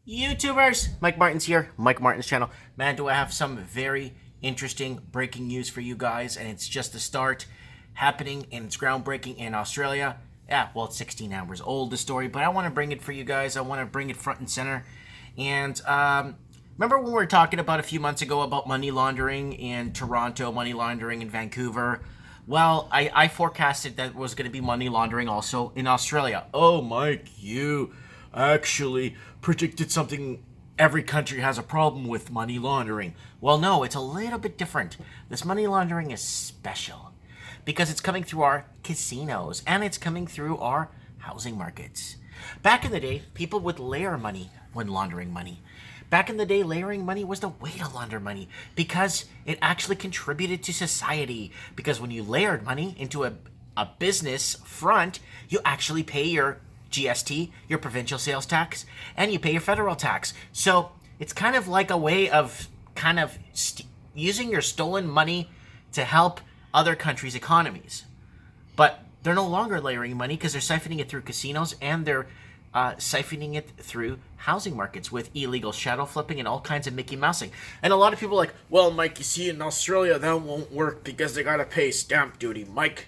YouTubers, Mike Martin's here, Mike Martin's channel. Man, do I have some very interesting breaking news for you guys, and it's just the start. Happening, and it's groundbreaking in Australia. Yeah, well, it's 16 hours old, the story, but I want to bring it for you guys. I want to bring it front and center. And remember when we were talking about a few months ago about money laundering in Toronto, money laundering in Vancouver? Well, I forecasted that was going to be money laundering also in Australia. Oh, Mike, you actually predicted something. Every country has a problem with money laundering. Well, no, it's a little bit different. This money laundering is special because it's coming through our casinos and it's coming through our housing markets. Back in the day, people would layer money when laundering money. Back in the day, layering money was the way to launder money because it actually contributed to society. Because when you layered money into a business front, you actually pay your GST, your provincial sales tax, and you pay your federal tax. So it's kind of like a way of using your stolen money to help other countries' economies. But they're no longer layering money because they're siphoning it through casinos and they're siphoning it through housing markets with illegal shadow flipping and all kinds of Mickey Mousing. And a lot of people are like, well, Mike, you see, in Australia, that won't work because they gotta pay stamp duty, Mike.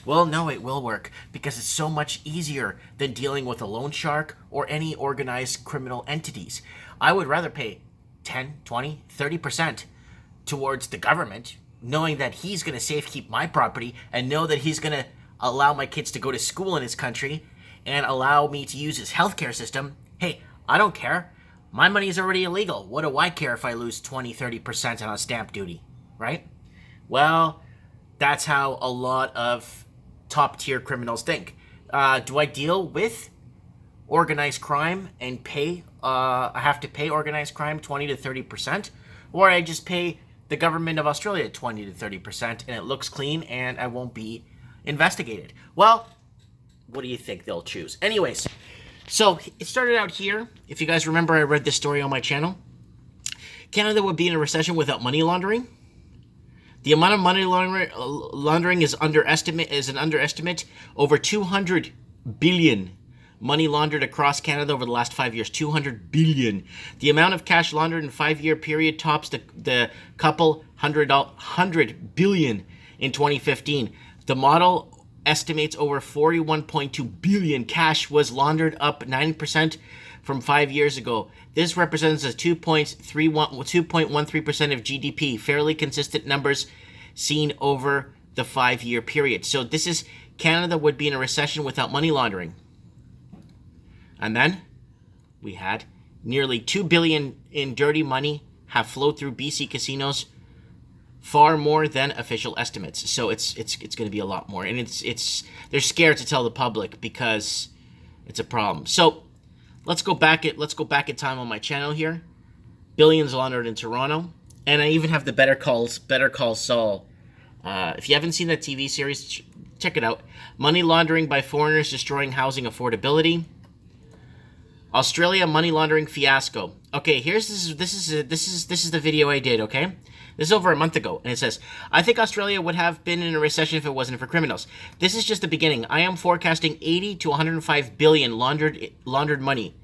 Well, no, it will work because it's so much easier than dealing with a loan shark or any organized criminal entities. I would rather pay 10, 20, 30% towards the government, knowing that he's going to safekeep my property and know that he's going to allow my kids to go to school in his country and allow me to use his healthcare system. Hey, I don't care. My money is already illegal. What do I care if I lose 20, 30% on stamp duty, right? Well, that's how a lot of top-tier criminals think. Do I deal with organized crime and pay? I have to pay organized crime 20 to 30%, or I just pay the government of Australia 20 to 30%, and it looks clean, and I won't be investigated. Well, what do you think they'll choose? Anyways, so it started out here. If you guys remember, I read this story on my channel. Canada would be in a recession without money laundering. The amount of money laundering is an underestimate. Over 200 billion money laundered across Canada over the last 5 years. 200 billion. The amount of cash laundered in a 5-year period tops the couple hundred billion in 2015. The model estimates over 41.2 billion cash was laundered, up 9% from 5 years ago. This represents a 2.13% of GDP, fairly consistent numbers seen over the 5-year period. So this is Canada would be in a recession without money laundering. And then we had nearly 2 billion in dirty money have flowed through BC casinos, far more than official estimates. So it's going to be a lot more, and it's they're scared to tell the public because it's a problem. So let's go back in time on my channel here. Billions laundered in Toronto, and I even have the Better Call Saul. If you haven't seen that TV series, check it out. Money laundering by foreigners destroying housing affordability. Australia money laundering fiasco. Okay, this is the video I did. Okay, this is over a month ago, and it says, I think Australia would have been in a recession if it wasn't for criminals. This is just the beginning. I am forecasting 80 to 105 billion laundered money.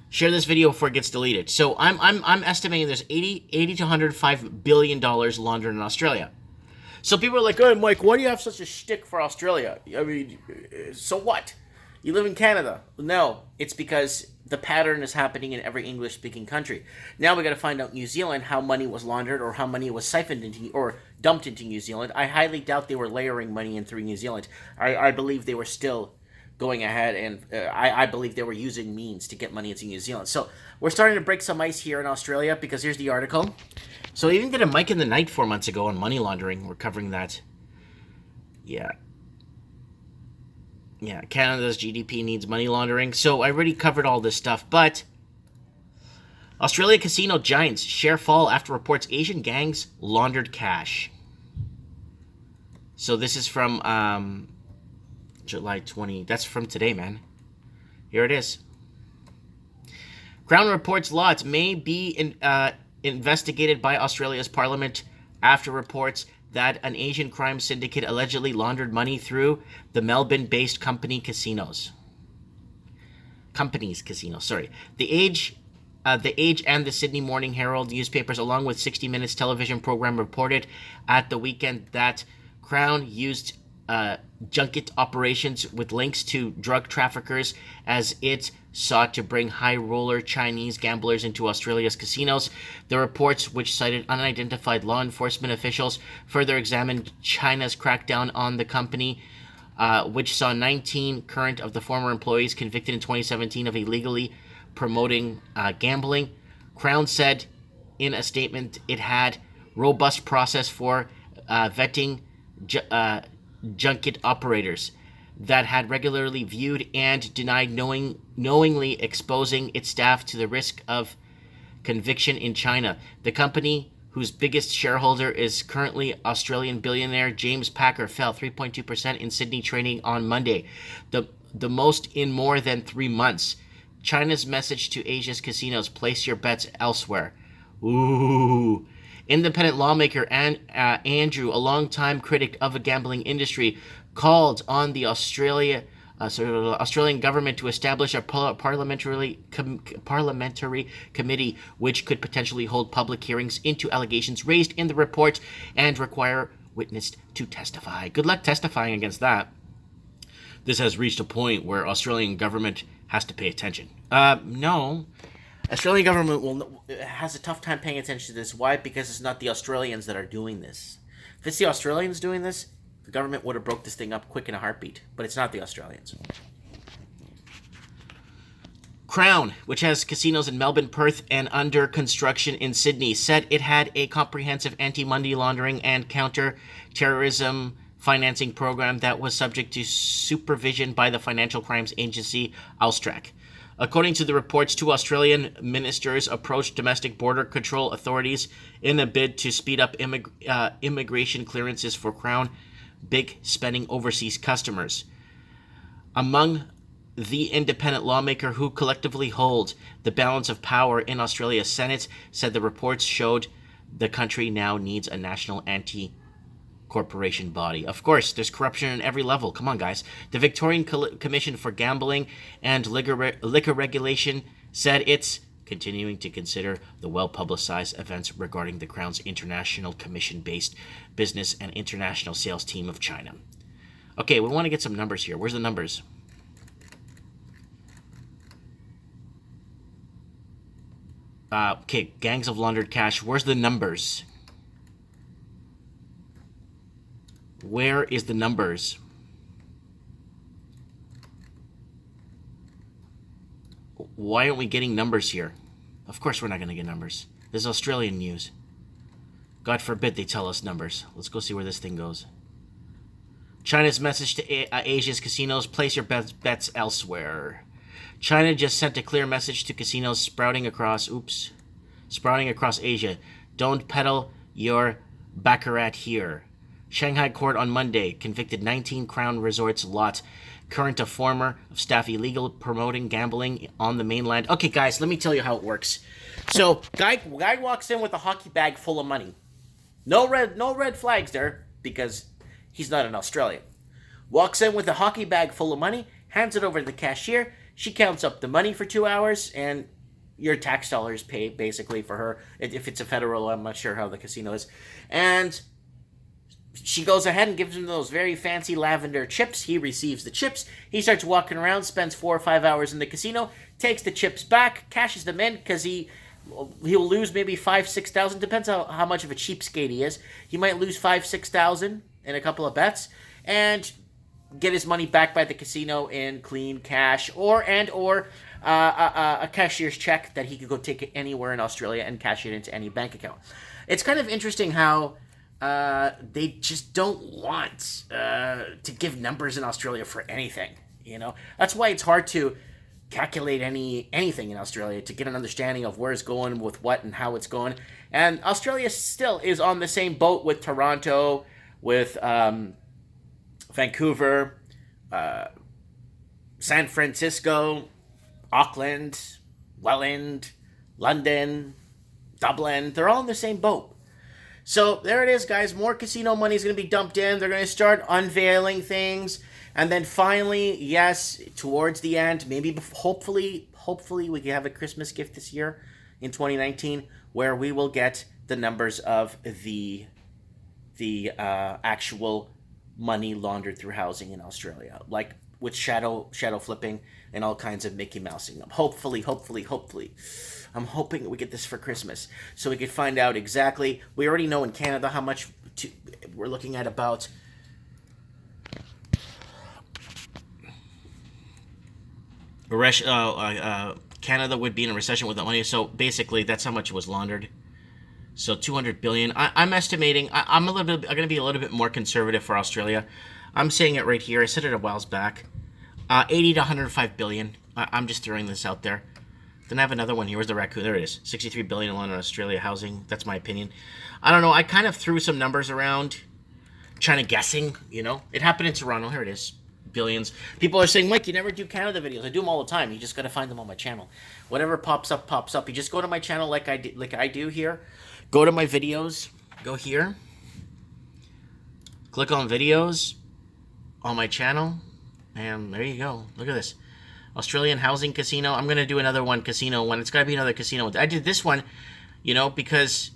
Share this video before it gets deleted. So I'm estimating there's 80 to 105 billion dollars laundered in Australia. So people are like, oh, Mike, why do you have such a shtick for Australia? I mean, so what? You live in Canada. No, it's because the pattern is happening in every English-speaking country. Now we got to find out New Zealand how money was laundered or how money was siphoned into or dumped into New Zealand. I highly doubt they were layering money in through New Zealand. I believe they were still going ahead, and I believe they were using means to get money into New Zealand. So we're starting to break some ice here in Australia because here's the article. So I even did a Mike in the Night 4 months ago on money laundering. We're covering that. Yeah, Canada's GDP needs money laundering. So I already covered all this stuff, but Australia casino giants share fall after reports Asian gangs laundered cash. So this is from July 20. That's from today, man. Here it is. Crown reports lots may be investigated by Australia's parliament after reports that an Asian crime syndicate allegedly laundered money through the Melbourne-based companies casinos. The The Age and the Sydney Morning Herald newspapers, along with 60 Minutes television program, reported at the weekend that Crown used junket operations with links to drug traffickers as it sought to bring high roller Chinese gamblers into Australia's casinos. The reports, which cited unidentified law enforcement officials, further examined China's crackdown on the company, which saw 19 current of the former employees convicted in 2017 of illegally promoting gambling. Crown said in a statement it had robust process for vetting junket operators that had regularly viewed and denied knowingly exposing its staff to the risk of conviction in China. The company, whose biggest shareholder is currently Australian billionaire James Packer, fell 3.2% in Sydney trading on Monday, the most in more than 3 months. China's message to Asia's casinos: place your bets elsewhere. Ooh. Independent lawmaker Andrew, a longtime critic of the gambling industry, called on the Australian government to establish a parliamentary committee which could potentially hold public hearings into allegations raised in the report and require witnesses to testify. Good luck testifying against that. This has reached a point where Australian government has to pay attention. No. Australian government has a tough time paying attention to this. Why? Because it's not the Australians that are doing this. If it's the Australians doing this, the government would have broke this thing up quick in a heartbeat. But it's not the Australians. Crown, which has casinos in Melbourne, Perth, and under construction in Sydney, said it had a comprehensive anti-money laundering and counter-terrorism financing program that was subject to supervision by the financial crimes agency Austrac. According to the reports, 2 Australian ministers approached domestic border control authorities in a bid to speed up immigration clearances for Crown big spending overseas customers. Among the independent lawmaker who collectively hold the balance of power in Australia's Senate, said the reports showed the country now needs a national anti-corporation body. Of course, there's corruption at every level. Come on, guys. The Victorian Commission for Gambling and Liquor Regulation said it's continuing to consider the well-publicized events regarding the Crown's international commission-based business and international sales team of China. Okay, we want to get some numbers here. Where's the numbers? Okay, gangs of laundered cash. Where's the numbers? Where is the numbers? Why aren't we getting numbers here? Of course we're not going to get numbers. This is Australian news. God forbid they tell us numbers. Let's go see where this thing goes. China's message to Asia's casinos: place your bets elsewhere. China just sent a clear message to casinos sprouting across Asia. Don't peddle your baccarat here. Shanghai court on Monday convicted 19 Crown Resorts lot current of former of staff illegal promoting gambling on the mainland. Okay, guys, let me tell you how it works. So, guy walks in with a hockey bag full of money. No red flags there because he's not an Australian. Walks in with a hockey bag full of money, hands it over to the cashier. She counts up the money for 2 hours, and your tax dollars pay basically for her. If it's a federal, I'm not sure how the casino is. And she goes ahead and gives him those very fancy lavender chips. He receives the chips. He starts walking around, spends 4 or 5 hours in the casino, takes the chips back, cashes them in because he'll lose maybe $5,000-$6,000. Depends on how much of a cheapskate he is. He might lose $5,000-$6,000 in a couple of bets and get his money back by the casino in clean cash or a cashier's check that he could go take it anywhere in Australia and cash it into any bank account. It's kind of interesting how they just don't want to give numbers in Australia for anything. You know, that's why it's hard to calculate anything in Australia to get an understanding of where it's going with what and how it's going. And Australia still is on the same boat with Toronto, with Vancouver, San Francisco, Auckland, Welland, London, Dublin. They're all in the same boat. So there it is, guys. More casino money is going to be dumped in. They're going to start unveiling things. And then finally, yes, towards the end, maybe hopefully hopefully we can have a Christmas gift this year in 2019 where we will get the numbers of the actual money laundered through housing in Australia, like with shadow flipping and all kinds of Mickey Mousing. Hopefully, I'm hoping we get this for Christmas so we could find out exactly. We already know in Canada how much we're looking at about. Canada would be in a recession with the money, so basically that's how much it was laundered. So 200 billion. I'm estimating. I'm going to be a little bit more conservative for Australia. I'm saying it right here. I said it a while back. 80 to 105 billion. I'm just throwing this out there. Then I have another one here. Where's the raccoon? There it is. 63 billion alone in Australia housing. That's my opinion. I don't know. I kind of threw some numbers around, trying to guessing. It happened in Toronto. Here it is. Billions. People are saying, Mike, you never do Canada videos. I do them all the time. You just got to find them on my channel. Whatever pops up, pops up. You just go to my channel like I do here. Go to my videos. Go here. Click on videos on my channel. And there you go. Look at this. Australian housing casino. I'm going to do another one casino one. It's got to be another casino one. I did this one, because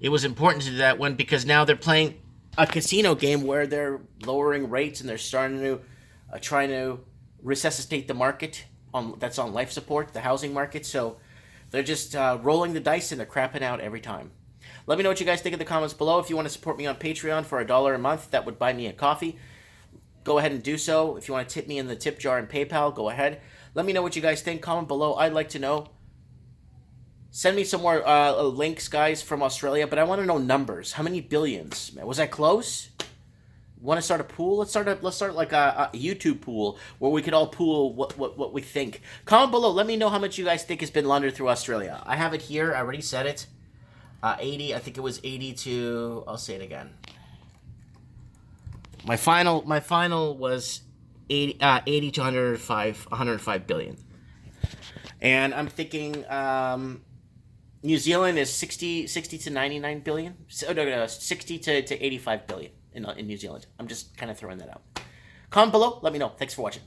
it was important to do that one because now they're playing a casino game where they're lowering rates and they're starting to trying to resuscitate the market that's on life support, the housing market. So they're just rolling the dice and they're crapping out every time. Let me know what you guys think in the comments below. If you want to support me on Patreon for $1 a month, that would buy me a coffee. Go ahead and do so. If you want to tip me in the tip jar and PayPal, go ahead. Let me know what you guys think. Comment below. I'd like to know. Send me some more links, guys, from Australia, but I want to know numbers. How many billions? Was I close? Want to start a pool? Let's start like a YouTube pool where we could all pool what we think. Comment below. Let me know how much you guys think has been laundered through Australia. I have it here. I already said it. 80. I think it was 80 to. I'll say it again. My final was 80 to 105 billion. And I'm thinking New Zealand is 60 to 99 billion. No, 60 to 85 billion in New Zealand. I'm just kind of throwing that out. Comment below. Let me know. Thanks for watching.